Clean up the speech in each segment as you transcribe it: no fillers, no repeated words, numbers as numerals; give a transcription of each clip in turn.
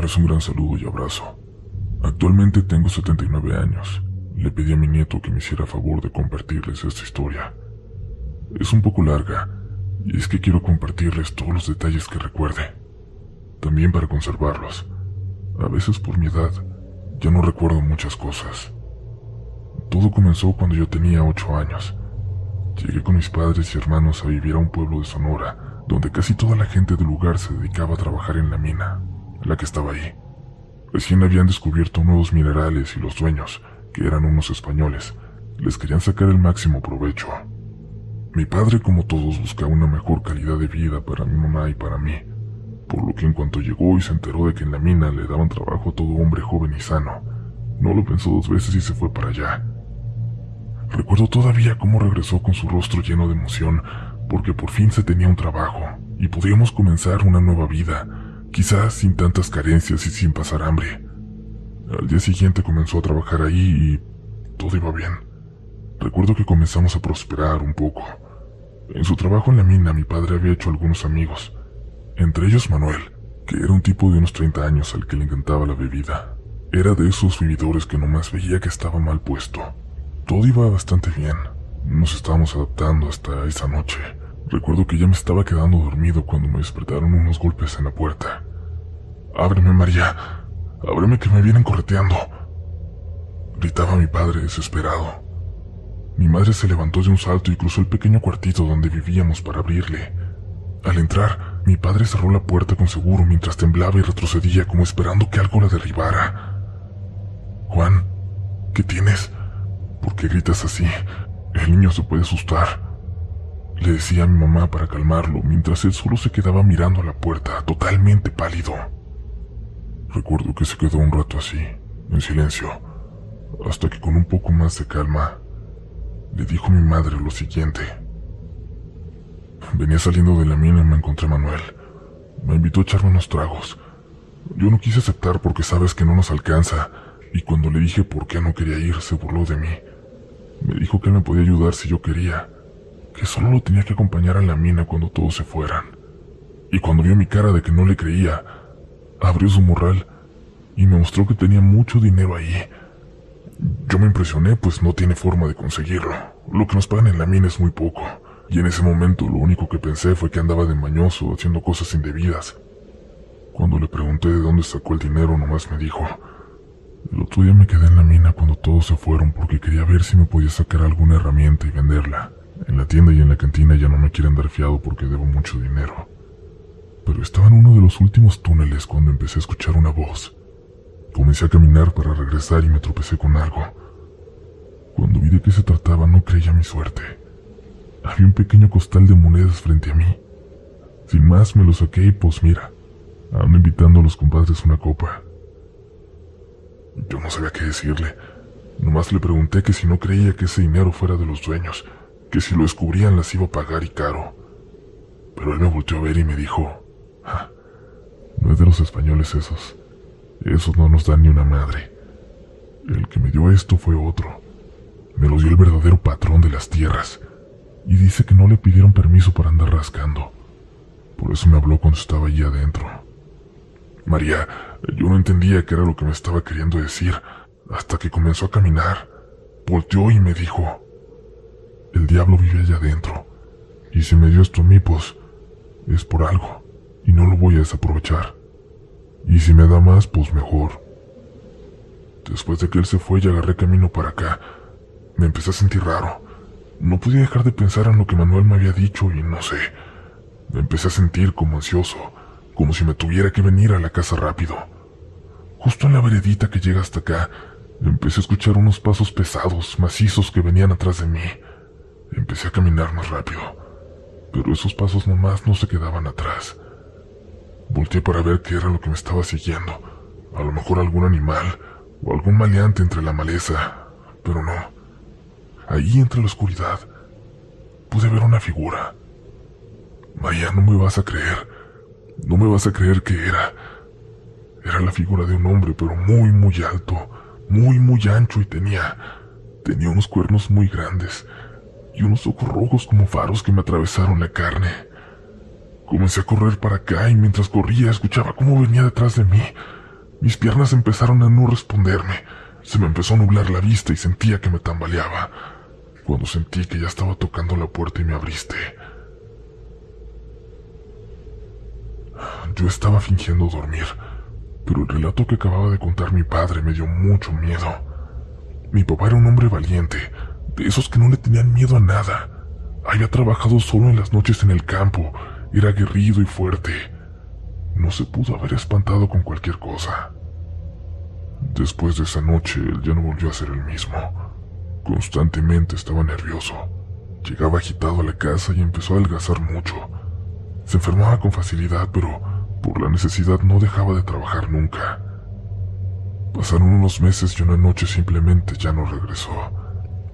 darles un gran saludo y abrazo. Actualmente tengo 79 años. Le pedí a mi nieto que me hiciera favor de compartirles esta historia. Es un poco larga, y es que quiero compartirles todos los detalles que recuerde, también para conservarlos. A veces por mi edad, ya no recuerdo muchas cosas. Todo comenzó cuando yo tenía 8 años. Llegué con mis padres y hermanos a vivir a un pueblo de Sonora, donde casi toda la gente del lugar se dedicaba a trabajar en la mina, la que estaba ahí. Recién habían descubierto nuevos minerales y los dueños, que eran unos españoles, les querían sacar el máximo provecho. Mi padre, como todos, buscaba una mejor calidad de vida para mi mamá y para mí, por lo que en cuanto llegó y se enteró de que en la mina le daban trabajo a todo hombre joven y sano, no lo pensó 2 veces y se fue para allá. Recuerdo todavía cómo regresó con su rostro lleno de emoción, porque por fin se tenía un trabajo y podíamos comenzar una nueva vida, quizás sin tantas carencias y sin pasar hambre. Al día siguiente comenzó a trabajar ahí y todo iba bien. Recuerdo que comenzamos a prosperar un poco. En su trabajo en la mina mi padre había hecho algunos amigos, entre ellos Manuel, que era un tipo de unos 30 años al que le encantaba la bebida. Era de esos vividores que nomás veía que estaba mal puesto. Todo iba bastante bien. Nos estábamos adaptando hasta esa noche. Recuerdo que ya me estaba quedando dormido cuando me despertaron unos golpes en la puerta. «¡Ábreme, María! ¡Ábreme que me vienen correteando!», gritaba mi padre desesperado. Mi madre se levantó de un salto y cruzó el pequeño cuartito donde vivíamos para abrirle. Al entrar, mi padre cerró la puerta con seguro mientras temblaba y retrocedía como esperando que algo la derribara. «Juan, ¿qué tienes? ¿Por qué gritas así? El niño se puede asustar», le decía a mi mamá para calmarlo, mientras él solo se quedaba mirando a la puerta, totalmente pálido. Recuerdo que se quedó un rato así, en silencio, hasta que con un poco más de calma, le dijo a mi madre lo siguiente. «Venía saliendo de la mina y me encontré a Manuel. Me invitó a echarme unos tragos. Yo no quise aceptar porque sabes que no nos alcanza, y cuando le dije por qué no quería ir, se burló de mí. Me dijo que él me podía ayudar si yo quería, que solo lo tenía que acompañar a la mina cuando todos se fueran. Y cuando vio mi cara de que no le creía, abrió su morral y me mostró que tenía mucho dinero ahí. Yo me impresioné, pues no tiene forma de conseguirlo. Lo que nos pagan en la mina es muy poco, y en ese momento lo único que pensé fue que andaba de mañoso haciendo cosas indebidas. Cuando le pregunté de dónde sacó el dinero, nomás me dijo: «El otro día me quedé en la mina cuando todos se fueron porque quería ver si me podía sacar alguna herramienta y venderla. En la tienda y en la cantina ya no me quieren dar fiado porque debo mucho dinero. Pero estaba en uno de los últimos túneles cuando empecé a escuchar una voz. Comencé a caminar para regresar y me tropecé con algo. Cuando vi de qué se trataba no creía mi suerte. Había un pequeño costal de monedas frente a mí. Sin más me lo saqué y pues mira, ando invitando a los compadres una copa». Yo no sabía qué decirle. Nomás le pregunté que si no creía que ese dinero fuera de los dueños, que si lo descubrían las iba a pagar y caro. Pero él me volteó a ver y me dijo: «No es de los españoles esos. Esos no nos dan ni una madre. El que me dio esto fue otro. Me lo dio el verdadero patrón de las tierras. Y dice que no le pidieron permiso para andar rascando. Por eso me habló cuando estaba allí adentro». María, yo no entendía qué era lo que me estaba queriendo decir, hasta que comenzó a caminar. Volteó y me dijo: «El diablo vive allá adentro, y si me dio esto a mí, pues es por algo, y no lo voy a desaprovechar. Y si me da más, pues mejor». Después de que él se fue y agarré camino para acá, me empecé a sentir raro. No podía dejar de pensar en lo que Manuel me había dicho y no sé. Me empecé a sentir como ansioso, como si me tuviera que venir a la casa rápido. Justo en la veredita que llega hasta acá, empecé a escuchar unos pasos pesados, macizos que venían atrás de mí. Empecé a caminar más rápido, pero esos pasos nomás no se quedaban atrás. Volteé para ver qué era lo que me estaba siguiendo. A lo mejor algún animal o algún maleante entre la maleza, pero no. Ahí entre la oscuridad pude ver una figura. María, no me vas a creer. No me vas a creer que era. Era la figura de un hombre, pero muy, muy alto, muy ancho, y tenía unos cuernos muy grandes y unos ojos rojos como faros que me atravesaron la carne. Comencé a correr para acá y mientras corría escuchaba cómo venía detrás de mí. Mis piernas empezaron a no responderme. Se me empezó a nublar la vista y sentía que me tambaleaba. Cuando sentí que ya estaba tocando la puerta y me abriste. Yo estaba fingiendo dormir, pero el relato que acababa de contar mi padre me dio mucho miedo. Mi papá era un hombre valiente, de esos que no le tenían miedo a nada. Había trabajado solo en las noches en el campo, era aguerrido y fuerte. No se pudo haber espantado con cualquier cosa. Después de esa noche, él ya no volvió a ser el mismo. Constantemente estaba nervioso. Llegaba agitado a la casa y empezó a adelgazar mucho. Se enfermaba con facilidad, pero por la necesidad no dejaba de trabajar nunca. Pasaron unos meses y una noche simplemente ya no regresó.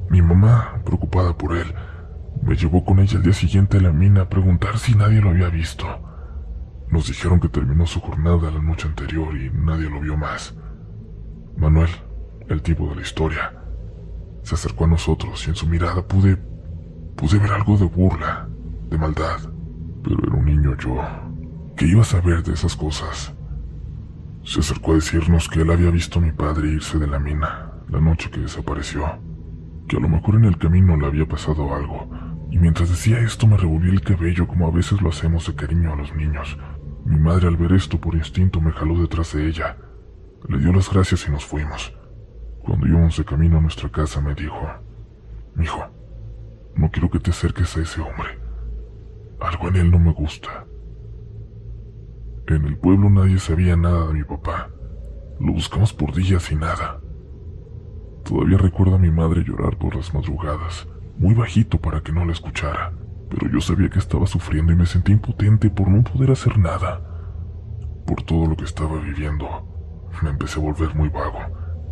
Mi mamá, preocupada por él, me llevó con ella al día siguiente a la mina a preguntar si nadie lo había visto. Nos dijeron que terminó su jornada la noche anterior y nadie lo vio más. Manuel, el tipo de la historia, se acercó a nosotros y en su mirada pude ver algo de burla, de maldad. Pero era un niño yo. ¿Qué iba a saber de esas cosas? Se acercó a decirnos que él había visto a mi padre irse de la mina la noche que desapareció, que a lo mejor en el camino le había pasado algo, y mientras decía esto me revolví el cabello como a veces lo hacemos de cariño a los niños. Mi madre, al ver esto, por instinto me jaló detrás de ella. Le dio las gracias y nos fuimos. Cuando íbamos de camino a nuestra casa me dijo: «Mijo, no quiero que te acerques a ese hombre. Algo en él no me gusta». En el pueblo nadie sabía nada de mi papá. Lo buscamos por días y nada. Todavía recuerdo a mi madre llorar por las madrugadas, muy bajito para que no la escuchara, pero yo sabía que estaba sufriendo y me sentí impotente por no poder hacer nada. Por todo lo que estaba viviendo, me empecé a volver muy vago.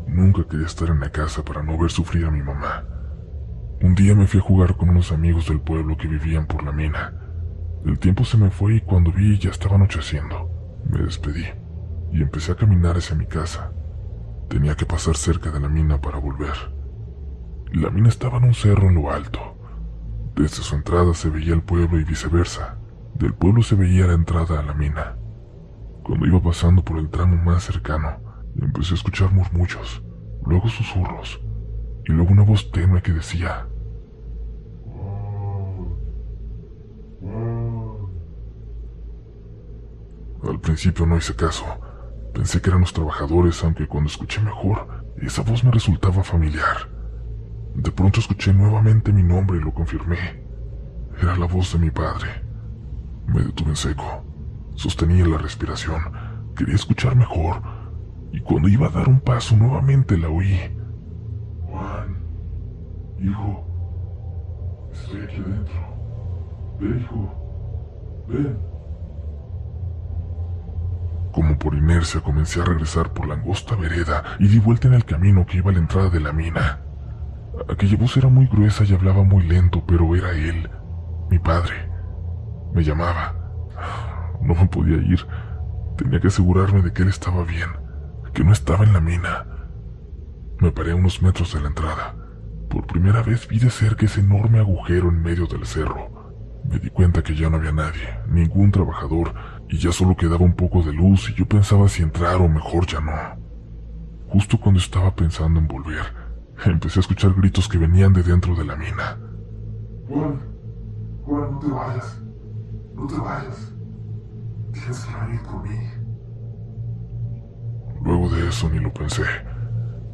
Nunca quería estar en la casa para no ver sufrir a mi mamá. Un día me fui a jugar con unos amigos del pueblo que vivían por la mina. El tiempo se me fue y cuando vi ya estaba anocheciendo. Me despedí y empecé a caminar hacia mi casa. Tenía que pasar cerca de la mina para volver. La mina estaba en un cerro en lo alto. Desde su entrada se veía el pueblo y viceversa. Del pueblo se veía la entrada a la mina. Cuando iba pasando por el tramo más cercano, empecé a escuchar murmullos, luego susurros, y luego una voz tenue que decía: Al principio no hice caso. Pensé que eran los trabajadores, aunque cuando escuché mejor, esa voz me resultaba familiar. De pronto escuché nuevamente mi nombre y lo confirmé. Era la voz de mi padre. Me detuve en seco. Sostenía la respiración. Quería escuchar mejor. Y cuando iba a dar un paso, nuevamente la oí. Juan, hijo, estoy aquí adentro. Ven, hijo, ven. Como por inercia comencé a regresar por la angosta vereda y di vuelta en el camino que iba a la entrada de la mina. Aquella voz era muy gruesa y hablaba muy lento, pero era él, mi padre. Me llamaba. No me podía ir. Tenía que asegurarme de que él estaba bien, que no estaba en la mina. Me paré a unos metros de la entrada. Por primera vez vi de cerca ese enorme agujero en medio del cerro. Me di cuenta que ya no había nadie, ningún trabajador, y ya solo quedaba un poco de luz y yo pensaba si entrar o mejor ya no. Justo cuando estaba pensando en volver, empecé a escuchar gritos que venían de dentro de la mina. Juan, no te vayas, no te vayas, tienes que venir por mí. Luego de eso ni lo pensé.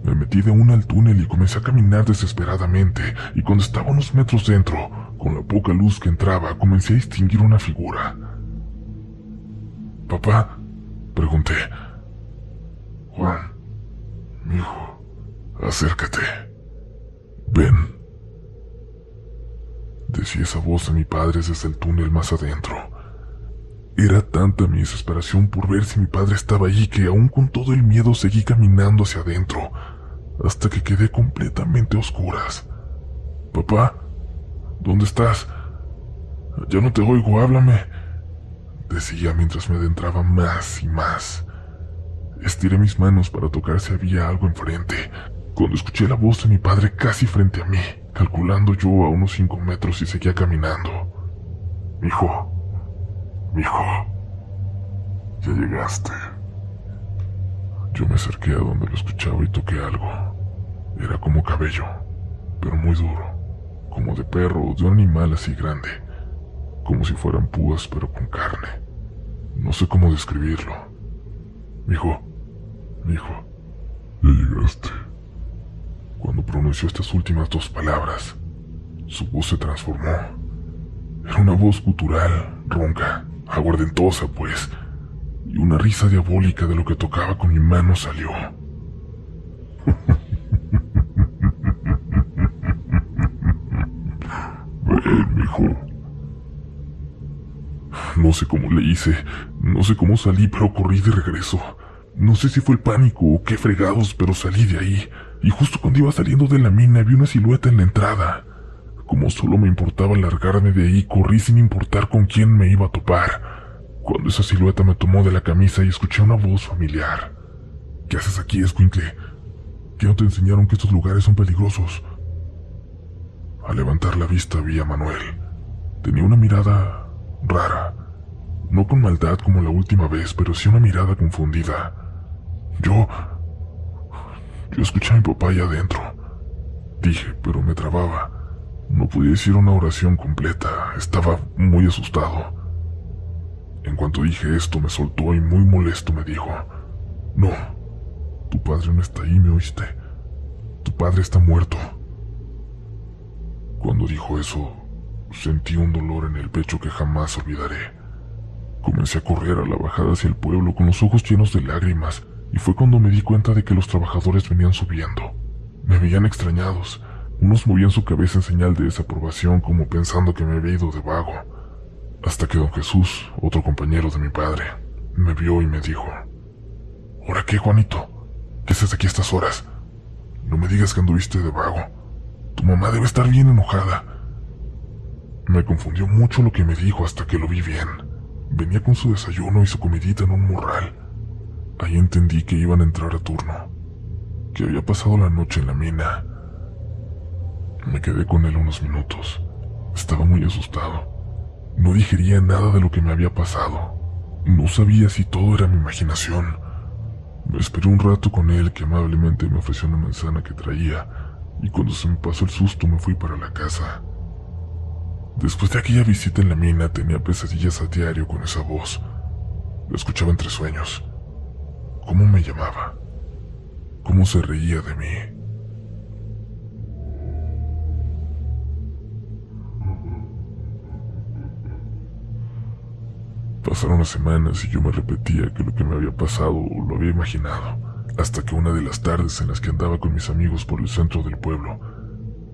Me metí de una al túnel y comencé a caminar desesperadamente, y cuando estaba unos metros dentro, con la poca luz que entraba, comencé a distinguir una figura. «¿Papá?», pregunté. «Juan, mi hijo, acércate. Ven», decía esa voz de mi padre desde el túnel más adentro. Era tanta mi desesperación por ver si mi padre estaba ahí que aún con todo el miedo seguí caminando hacia adentro, hasta que quedé completamente a oscuras. «Papá, ¿dónde estás? Ya no te oigo, háblame», decía mientras me adentraba más y más. Estiré mis manos para tocar si había algo enfrente, cuando escuché la voz de mi padre casi frente a mí, calculando yo a unos 5 metros y seguía caminando. «Mijo, ya llegaste. Yo me acerqué a donde lo escuchaba y toqué algo. Era como cabello, pero muy duro, como de perro o de un animal así grande, como si fueran púas pero con carne. No sé cómo describirlo. Mijo, ya llegaste. Cuando pronunció estas últimas dos palabras, su voz se transformó. Era una voz gutural, ronca, aguardentosa pues, y una risa diabólica de lo que tocaba con mi mano salió. Ven, mijo. No sé cómo le hice, no sé cómo salí, pero corrí de regreso. No sé si fue el pánico o qué fregados, pero salí de ahí, y justo cuando iba saliendo de la mina vi una silueta en la entrada. Como solo me importaba largarme de ahí, corrí sin importar con quién me iba a topar. Cuando esa silueta me tomó de la camisa y escuché una voz familiar. ¿Qué haces aquí, escuincle? ¿Qué no te enseñaron que estos lugares son peligrosos? Al levantar la vista vi a Manuel. Tenía una mirada rara. No con maldad como la última vez, pero sí una mirada confundida. Yo escuché a mi papá allá adentro. Dije, pero me trababa. No podía decir una oración completa. Estaba muy asustado. En cuanto dije esto, me soltó y muy molesto me dijo: No, tu padre no está ahí, ¿me oíste? Tu padre está muerto. Cuando dijo eso, sentí un dolor en el pecho que jamás olvidaré. Comencé a correr a la bajada hacia el pueblo con los ojos llenos de lágrimas, y fue cuando me di cuenta de que los trabajadores venían subiendo. Me veían extrañados. Unos movían su cabeza en señal de desaprobación, como pensando que me había ido de vago. Hasta que don Jesús, otro compañero de mi padre, me vio y me dijo: ¿Ahora qué, Juanito? ¿Qué haces aquí a estas horas? No me digas que anduviste de vago. Tu mamá debe estar bien enojada. Me confundió mucho lo que me dijo hasta que lo vi bien. Venía con su desayuno y su comidita en un morral. Ahí entendí que iban a entrar a turno, que había pasado la noche en la mina. Me quedé con él unos minutos. Estaba muy asustado. No digería nada de lo que me había pasado. No sabía si todo era mi imaginación. Me esperé un rato con él, que amablemente me ofreció una manzana que traía, y cuando se me pasó el susto me fui para la casa. Después de aquella visita en la mina tenía pesadillas a diario con esa voz. La escuchaba entre sueños. ¿Cómo me llamaba? ¿Cómo se reía de mí? Pasaron las semanas y yo me repetía que lo que me había pasado lo había imaginado, hasta que una de las tardes en las que andaba con mis amigos por el centro del pueblo,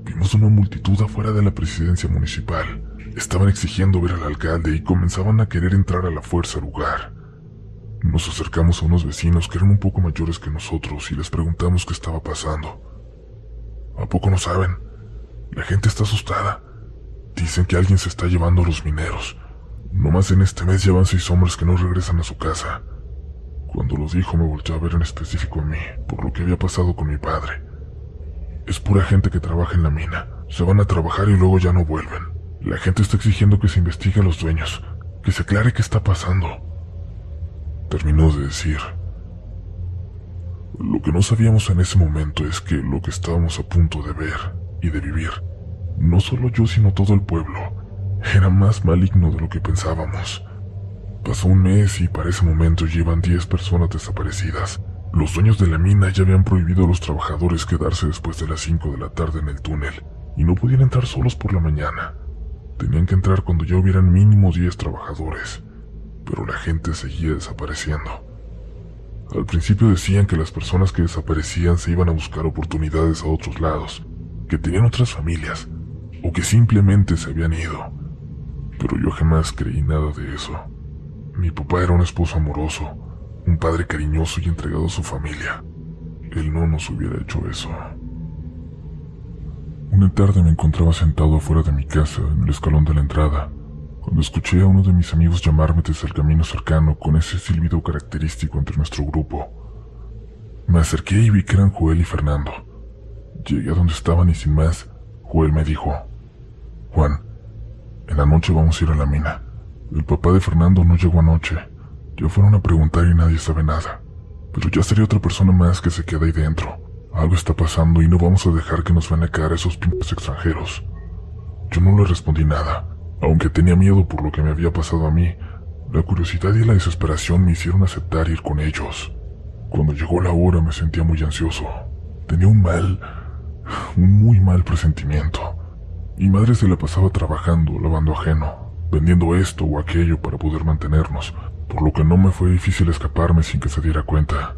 vimos una multitud afuera de la presidencia municipal. Estaban exigiendo ver al alcalde y comenzaban a querer entrar a la fuerza al lugar. Nos acercamos a unos vecinos que eran un poco mayores que nosotros y les preguntamos qué estaba pasando. ¿A poco no saben? La gente está asustada. Dicen que alguien se está llevando a los mineros. Nomás en este mes llevan 6 hombres que no regresan a su casa. Cuando los dijo me volteó a ver en específico a mí, por lo que había pasado con mi padre. Es pura gente que trabaja en la mina. Se van a trabajar y luego ya no vuelven. La gente está exigiendo que se investigue a los dueños, que se aclare qué está pasando. Terminó de decir. Lo que no sabíamos en ese momento es que lo que estábamos a punto de ver y de vivir, no solo yo sino todo el pueblo, era más maligno de lo que pensábamos. Pasó un mes y para ese momento llevan 10 personas desaparecidas. Los dueños de la mina ya habían prohibido a los trabajadores quedarse después de las 5 de la tarde en el túnel y no podían entrar solos por la mañana. Tenían que entrar cuando ya hubieran mínimo 10 trabajadores, pero la gente seguía desapareciendo. Al principio decían que las personas que desaparecían se iban a buscar oportunidades a otros lados, que tenían otras familias, o que simplemente se habían ido. Pero yo jamás creí nada de eso. Mi papá era un esposo amoroso, un padre cariñoso y entregado a su familia. Él no nos hubiera hecho eso. Una tarde me encontraba sentado afuera de mi casa, en el escalón de la entrada, cuando escuché a uno de mis amigos llamarme desde el camino cercano con ese silbido característico entre nuestro grupo. Me acerqué y vi que eran Joel y Fernando. Llegué a donde estaban y sin más, Joel me dijo: Juan, en la noche vamos a ir a la mina. El papá de Fernando no llegó anoche. Ya fueron a preguntar y nadie sabe nada. pero ya sería otra persona más que se queda ahí dentro. Algo está pasando y no vamos a dejar que nos vean la cara esos pinches extranjeros. Yo no le respondí nada, aunque tenía miedo por lo que me había pasado a mí. La curiosidad y la desesperación me hicieron aceptar ir con ellos. Cuando llegó la hora me sentía muy ansioso. Tenía un muy mal presentimiento. Mi madre se la pasaba trabajando, lavando ajeno, vendiendo esto o aquello para poder mantenernos, por lo que no me fue difícil escaparme sin que se diera cuenta.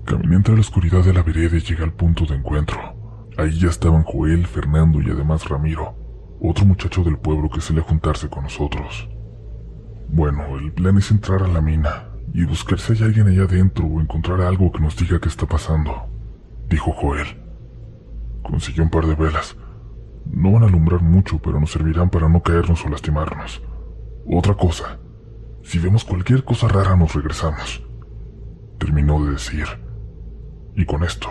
Caminé entre la oscuridad de la vereda y llegué al punto de encuentro. Ahí ya estaban Joel, Fernando y además Ramiro, otro muchacho del pueblo que solía juntarse con nosotros. Bueno, el plan es entrar a la mina y buscar si hay alguien allá adentro o encontrar algo que nos diga qué está pasando, dijo Joel. Consiguió un par de velas. No van a alumbrar mucho, pero nos servirán para no caernos o lastimarnos. Otra cosa, si vemos cualquier cosa rara nos regresamos, terminó de decir. Y con esto,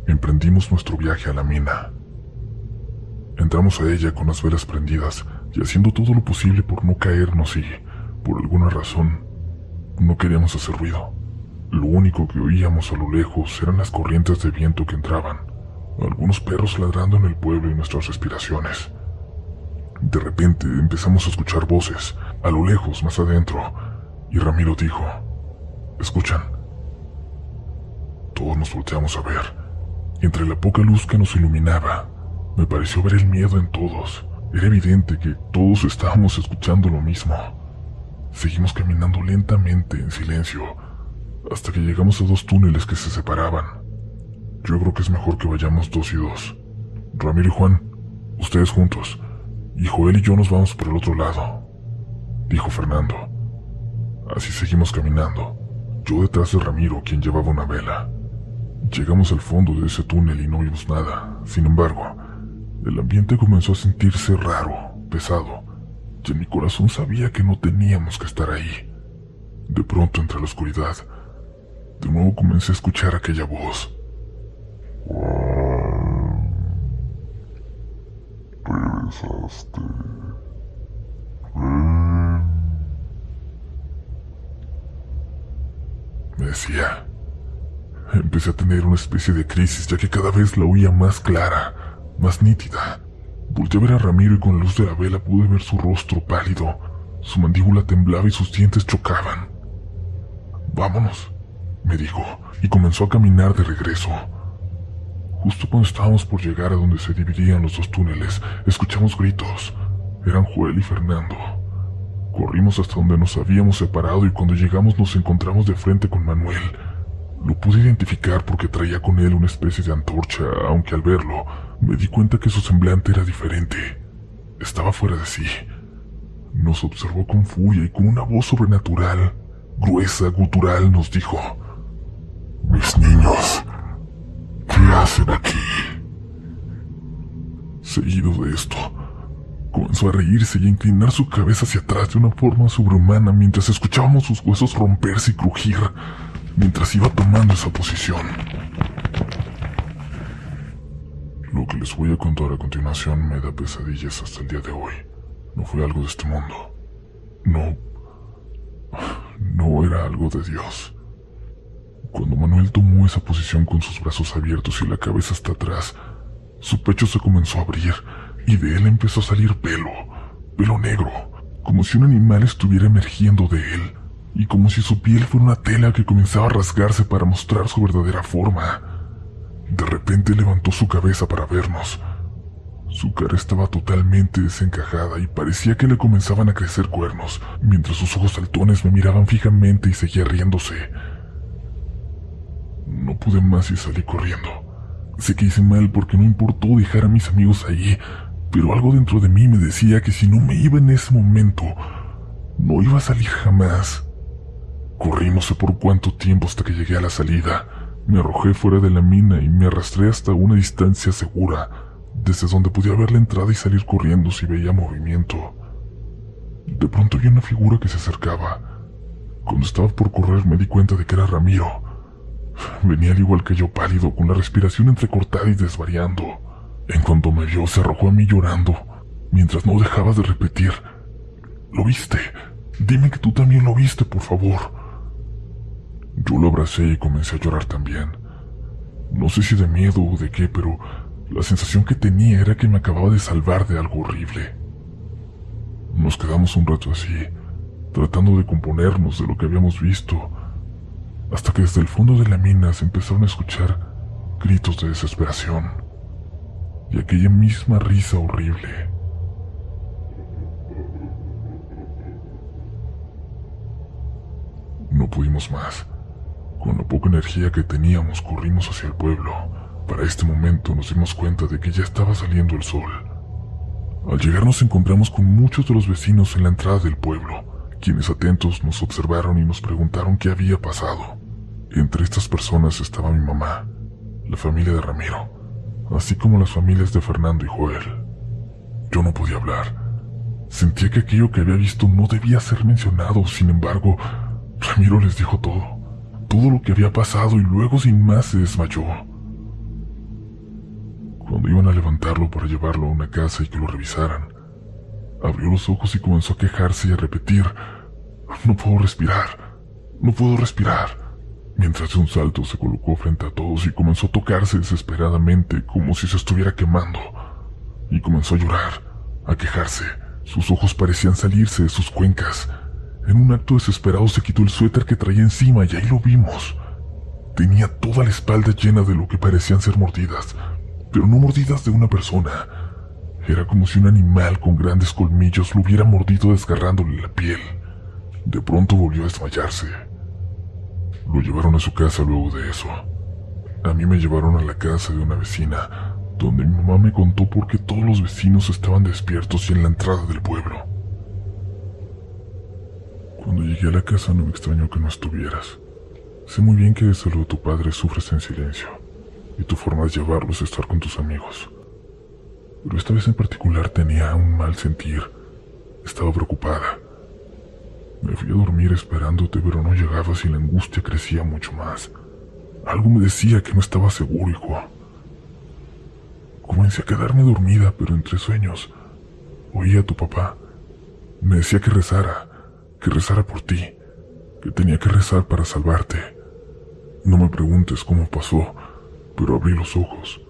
emprendimos nuestro viaje a la mina. Entramos a ella con las velas prendidas y haciendo todo lo posible por no caernos y, por alguna razón, no queríamos hacer ruido. Lo único que oíamos a lo lejos eran las corrientes de viento que entraban, algunos perros ladrando en el pueblo y nuestras respiraciones. De repente empezamos a escuchar voces, a lo lejos, más adentro, y Ramiro dijo: «¿Escuchan?». Todos nos volteamos a ver. Entre la poca luz que nos iluminaba, me pareció ver el miedo en todos. Era evidente que todos estábamos escuchando lo mismo. Seguimos caminando lentamente, en silencio, hasta que llegamos a dos túneles que se separaban. Yo creo que es mejor que vayamos 2 y 2. Ramiro y Juan, ustedes juntos, y Joel y yo nos vamos por el otro lado, dijo Fernando. Así seguimos caminando, yo detrás de Ramiro, quien llevaba una vela. Llegamos al fondo de ese túnel y no vimos nada. Sin embargo, el ambiente comenzó a sentirse raro, pesado, y en mi corazón sabía que no teníamos que estar ahí. De pronto, entre la oscuridad, de nuevo comencé a escuchar aquella voz. Regresaste. Me decía. Empecé a tener una especie de crisis, ya que cada vez la oía más clara, más nítida. Volté a ver a Ramiro y con la luz de la vela pude ver su rostro pálido. Su mandíbula temblaba y sus dientes chocaban. «Vámonos», me dijo, y comenzó a caminar de regreso. Justo cuando estábamos por llegar a donde se dividían los dos túneles, escuchamos gritos. Eran Joel y Fernando. Corrimos hasta donde nos habíamos separado y cuando llegamos nos encontramos de frente con Manuel. Lo pude identificar porque traía con él una especie de antorcha, aunque al verlo me di cuenta que su semblante era diferente. Estaba fuera de sí. Nos observó con furia y con una voz sobrenatural, gruesa, gutural, nos dijo: «Mis niños, ¿qué hacen aquí?». Seguido de esto, comenzó a reírse y a inclinar su cabeza hacia atrás de una forma sobrehumana mientras escuchábamos sus huesos romperse y crujir, mientras iba tomando esa posición. Lo que les voy a contar a continuación me da pesadillas hasta el día de hoy. No fue algo de este mundo. No era algo de Dios. Cuando Manuel tomó esa posición con sus brazos abiertos y la cabeza hasta atrás, su pecho se comenzó a abrir y de él empezó a salir pelo negro, como si un animal estuviera emergiendo de él, y como si su piel fuera una tela que comenzaba a rasgarse para mostrar su verdadera forma. De repente levantó su cabeza para vernos. Su cara estaba totalmente desencajada y parecía que le comenzaban a crecer cuernos, mientras sus ojos saltones me miraban fijamente y seguía riéndose. No pude más y salí corriendo. Sé que hice mal porque no importó dejar a mis amigos allí, pero algo dentro de mí me decía que si no me iba en ese momento, no iba a salir jamás. Corrí no sé por cuánto tiempo hasta que llegué a la salida. Me arrojé fuera de la mina y me arrastré hasta una distancia segura, desde donde podía ver la entrada y salir corriendo si veía movimiento. De pronto vi una figura que se acercaba. Cuando estaba por correr me di cuenta de que era Ramiro. Venía al igual que yo, pálido, con la respiración entrecortada y desvariando. En cuanto me vio, se arrojó a mí llorando, mientras no dejaba de repetir: «¿Lo viste? Dime que tú también lo viste, por favor». Yo lo abracé y comencé a llorar también. No sé si de miedo o de qué, pero la sensación que tenía era que me acababa de salvar de algo horrible. Nos quedamos un rato así, tratando de componernos de lo que habíamos visto, hasta que desde el fondo de la mina se empezaron a escuchar gritos de desesperación y aquella misma risa horrible. No pudimos más. Con la poca energía que teníamos, corrimos hacia el pueblo. Para este momento nos dimos cuenta de que ya estaba saliendo el sol. Al llegar nos encontramos con muchos de los vecinos en la entrada del pueblo, quienes atentos nos observaron y nos preguntaron qué había pasado. Entre estas personas estaba mi mamá, la familia de Ramiro, así como las familias de Fernando y Joel. Yo no podía hablar. Sentía que aquello que había visto no debía ser mencionado. Sin embargo, Ramiro les dijo todo lo que había pasado, y luego sin más se desmayó. Cuando iban a levantarlo para llevarlo a una casa y que lo revisaran, abrió los ojos y comenzó a quejarse y a repetir: "No puedo respirar, no puedo respirar", mientras de un salto se colocó frente a todos y comenzó a tocarse desesperadamente como si se estuviera quemando, y comenzó a llorar, a quejarse. Sus ojos parecían salirse de sus cuencas. En un acto desesperado se quitó el suéter que traía encima y ahí lo vimos. Tenía toda la espalda llena de lo que parecían ser mordidas, pero no mordidas de una persona. Era como si un animal con grandes colmillos lo hubiera mordido desgarrándole la piel. De pronto volvió a desmayarse. Lo llevaron a su casa luego de eso. A mí me llevaron a la casa de una vecina, donde mi mamá me contó por qué todos los vecinos estaban despiertos y en la entrada del pueblo. Cuando llegué a la casa no me extrañó que no estuvieras. Sé muy bien que desde lo de tu padre sufres en silencio, y tu forma de llevarlo es estar con tus amigos. Pero esta vez en particular tenía un mal sentir. Estaba preocupada. Me fui a dormir esperándote, pero no llegabas y la angustia crecía mucho más. Algo me decía que no estaba seguro, hijo. Comencé a quedarme dormida, pero entre sueños oía a tu papá. Me decía que rezara por ti, que tenía que rezar para salvarte. No me preguntes cómo pasó, pero abrí los ojos,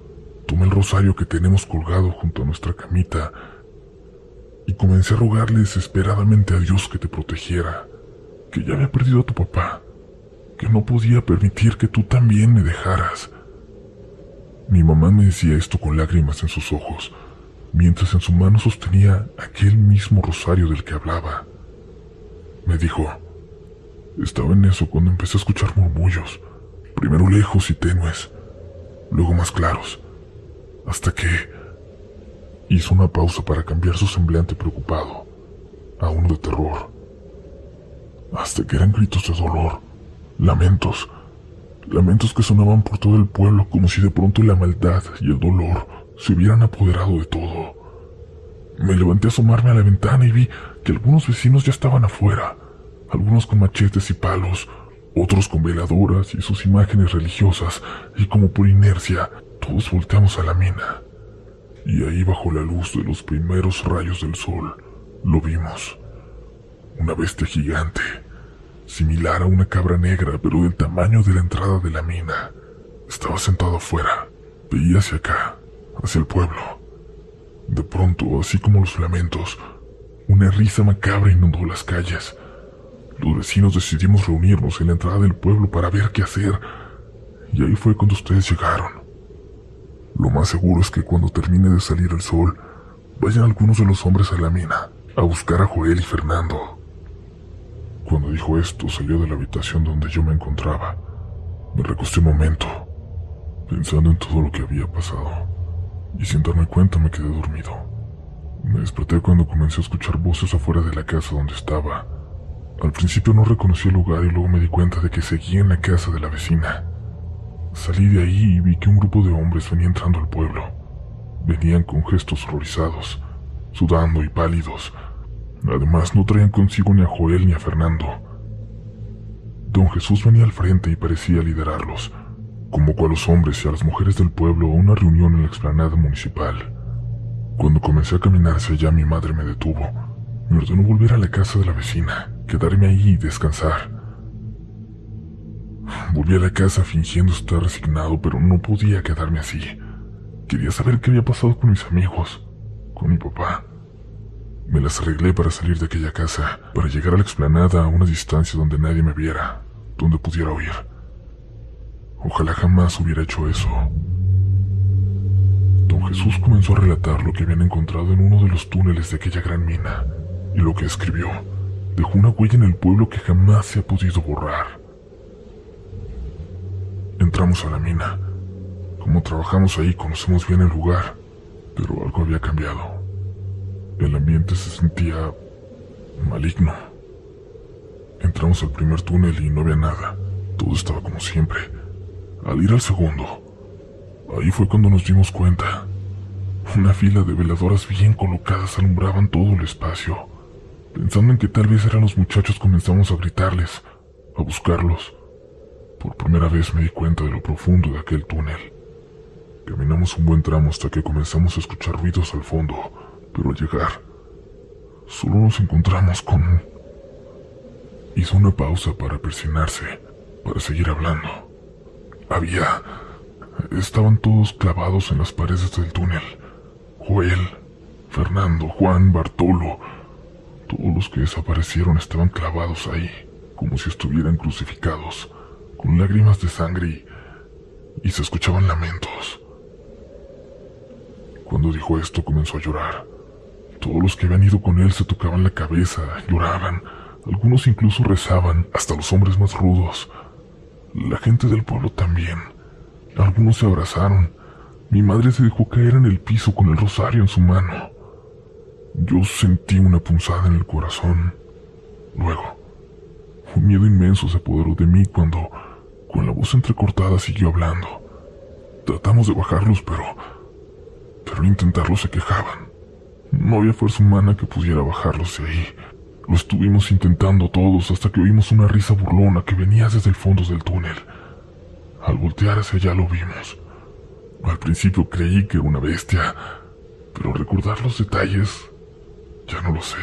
tomé el rosario que tenemos colgado junto a nuestra camita y comencé a rogarle desesperadamente a Dios que te protegiera, que ya había perdido a tu papá, que no podía permitir que tú también me dejaras. Mi mamá me decía esto con lágrimas en sus ojos, mientras en su mano sostenía aquel mismo rosario del que hablaba. Me dijo: estaba en eso cuando empecé a escuchar murmullos, primero lejos y tenues, luego más claros, hasta que hizo una pausa para cambiar su semblante preocupado a uno de terror, hasta que eran gritos de dolor, lamentos que sonaban por todo el pueblo, como si de pronto la maldad y el dolor se hubieran apoderado de todo. Me levanté a asomarme a la ventana y vi que algunos vecinos ya estaban afuera, algunos con machetes y palos, otros con veladoras y sus imágenes religiosas, y como por inercia, todos volteamos a la mina. Y ahí, bajo la luz de los primeros rayos del sol, lo vimos. Una bestia gigante, similar a una cabra negra, pero del tamaño de la entrada de la mina. Estaba sentado afuera, veía hacia acá, hacia el pueblo. De pronto, así como los lamentos, una risa macabra inundó las calles. Los vecinos decidimos reunirnos en la entrada del pueblo para ver qué hacer, y ahí fue cuando ustedes llegaron. Lo más seguro es que cuando termine de salir el sol, vayan algunos de los hombres a la mina a buscar a Joel y Fernando. Cuando dijo esto, salió de la habitación donde yo me encontraba. Me recosté un momento, pensando en todo lo que había pasado, y sin darme cuenta me quedé dormido. Me desperté cuando comencé a escuchar voces afuera de la casa donde estaba. Al principio no reconocí el lugar y luego me di cuenta de que seguía en la casa de la vecina. Salí de ahí y vi que un grupo de hombres venía entrando al pueblo. Venían con gestos horrorizados, sudando y pálidos. Además, no traían consigo ni a Joel ni a Fernando. Don Jesús venía al frente y parecía liderarlos. Convocó a los hombres y a las mujeres del pueblo a una reunión en la explanada municipal. Cuando comencé a caminar hacia allá, mi madre me detuvo. Me ordenó volver a la casa de la vecina, quedarme ahí y descansar. Volví a la casa fingiendo estar resignado, pero no podía quedarme así. Quería saber qué había pasado con mis amigos, con mi papá. Me las arreglé para salir de aquella casa, para llegar a la explanada a una distancia donde nadie me viera, donde pudiera oír. Ojalá jamás hubiera hecho eso. Don Jesús comenzó a relatar lo que habían encontrado en uno de los túneles de aquella gran mina, y lo que escribió dejó una huella en el pueblo que jamás se ha podido borrar. Entramos a la mina. Como trabajamos ahí, conocemos bien el lugar, pero algo había cambiado. El ambiente se sentía maligno. Entramos al primer túnel y no había nada. Todo estaba como siempre. Al ir al segundo, ahí fue cuando nos dimos cuenta. Una fila de veladoras bien colocadas alumbraban todo el espacio. Pensando en que tal vez eran los muchachos, comenzamos a gritarles, a buscarlos. Por primera vez me di cuenta de lo profundo de aquel túnel. Caminamos un buen tramo hasta que comenzamos a escuchar ruidos al fondo, pero al llegar, solo nos encontramos con... Hizo una pausa para persignarse, para seguir hablando. Estaban todos clavados en las paredes del túnel. Joel, Fernando, Juan, Bartolo, todos los que desaparecieron estaban clavados ahí, como si estuvieran crucificados, con lágrimas de sangre y se escuchaban lamentos. Cuando dijo esto comenzó a llorar. Todos los que habían ido con él se tocaban la cabeza, lloraban, algunos incluso rezaban, hasta los hombres más rudos. La gente del pueblo también. Algunos se abrazaron. Mi madre se dejó caer en el piso con el rosario en su mano. Yo sentí una punzada en el corazón. Luego, un miedo inmenso se apoderó de mí cuando, con la voz entrecortada, siguió hablando. Tratamos de bajarlos, pero al intentarlo se quejaban. No había fuerza humana que pudiera bajarlos de ahí. Lo estuvimos intentando todos hasta que oímos una risa burlona que venía desde el fondo del túnel. Al voltear hacia allá lo vimos. Al principio creí que era una bestia, pero recordar los detalles, ya no lo sé.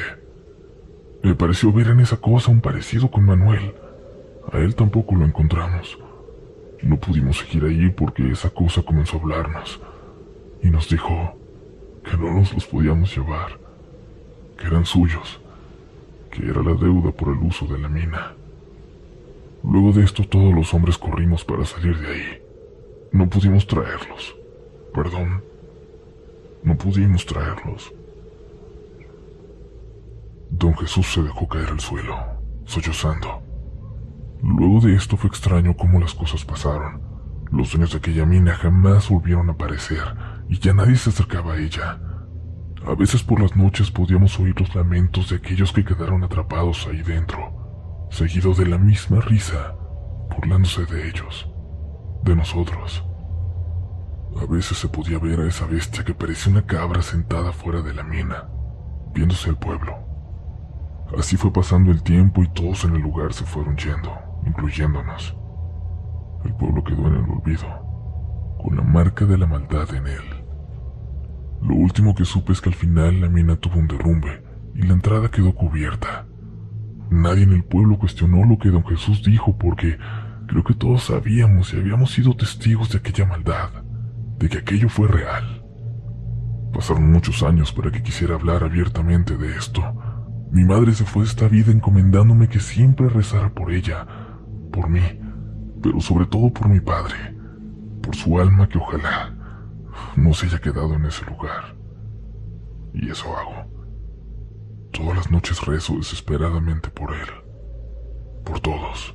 Me pareció ver en esa cosa un parecido con Manuel. A él tampoco lo encontramos. No pudimos seguir ahí porque esa cosa comenzó a hablarnos y nos dijo que no nos los podíamos llevar, que eran suyos, que era la deuda por el uso de la mina. Luego de esto todos los hombres corrimos para salir de ahí. No pudimos traerlos. No pudimos traerlos. Don Jesús se dejó caer al suelo, sollozando. Luego de esto fue extraño cómo las cosas pasaron. Los dueños de aquella mina jamás volvieron a aparecer y ya nadie se acercaba a ella. A veces por las noches podíamos oír los lamentos de aquellos que quedaron atrapados ahí dentro, seguido de la misma risa, burlándose de ellos, de nosotros. A veces se podía ver a esa bestia que parecía una cabra sentada fuera de la mina, viéndose al pueblo. Así fue pasando el tiempo y todos en el lugar se fueron yendo, incluyéndonos. El pueblo quedó en el olvido, con la marca de la maldad en él. Lo último que supe es que al final la mina tuvo un derrumbe y la entrada quedó cubierta. Nadie en el pueblo cuestionó lo que don Jesús dijo porque creo que todos sabíamos y habíamos sido testigos de aquella maldad, de que aquello fue real. Pasaron muchos años para que quisiera hablar abiertamente de esto. Mi madre se fue de esta vida encomendándome que siempre rezara por ella, por mí, pero sobre todo por mi padre, por su alma que ojalá no se haya quedado en ese lugar. Y eso hago. Todas las noches rezo desesperadamente por él, por todos.